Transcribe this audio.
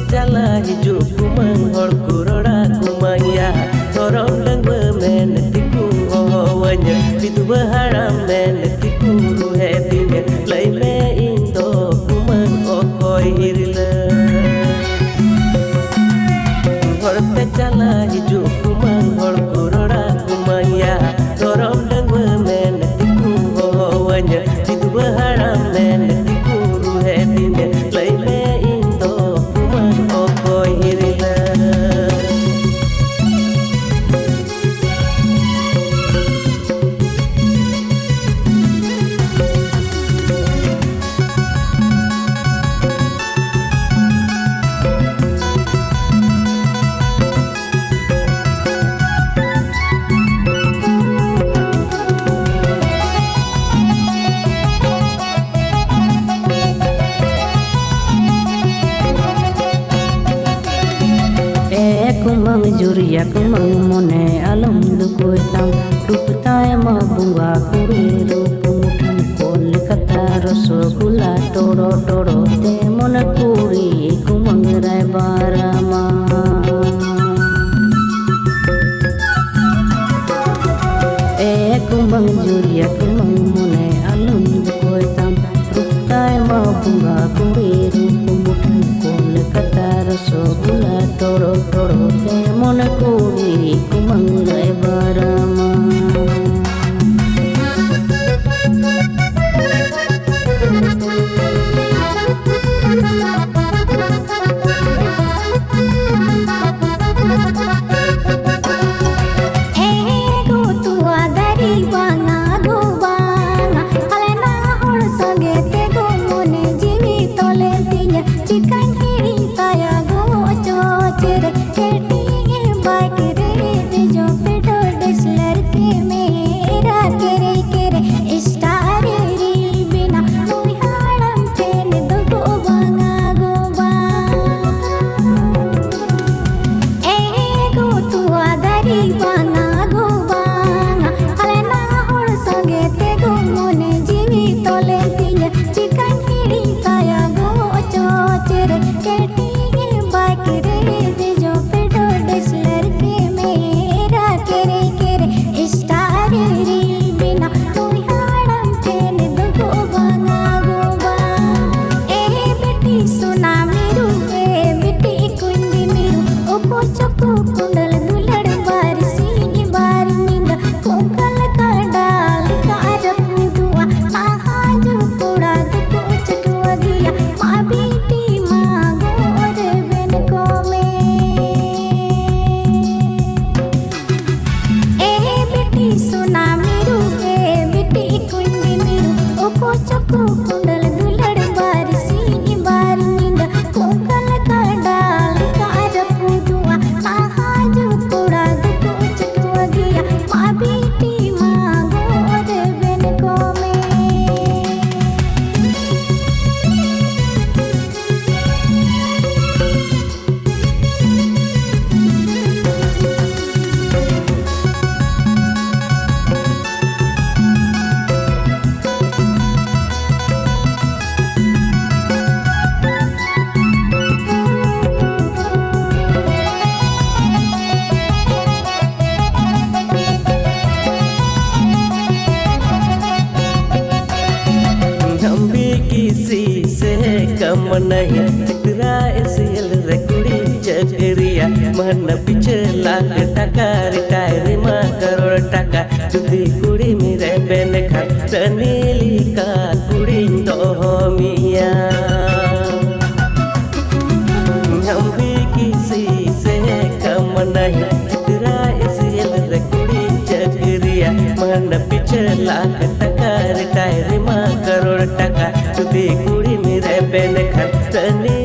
cala hijau kumang hor kurora kumaya torong dang bemen tiku ohwanya itu berharam men tiku ruhetinya lai me indo kumang okoi hirila hor cala hijau kumang hor kurora kumaya torong dang bemen tiku ohwanya itu berharam men tiku ruhetinya lai me kumang juria kumang mone alam dukoi tang ruptai ma bunga kuri rupumutan kol kata rasgula toro toro te mon kuri kumang rai barama kumang juria kumang mone alam dukoi tang ruptai ma bunga kuri rupumutan kol kata rasgula toro toro te mon kuri kumang rai barama नहीं चित्रा इसिल रेकुड़ी चकरिया मन पिछला टका retire मा करोड़ टका जुदी कुड़ी मेरे Ben खा तनीली का कुड़ी तो मिया हम भी किसी से कम नहीं चित्रा इसिल रेकुड़ी चकरिया मन पिछला टका रिटायर मा करोड़ टका जुदी कुड़ी मेरे बेन खा तनी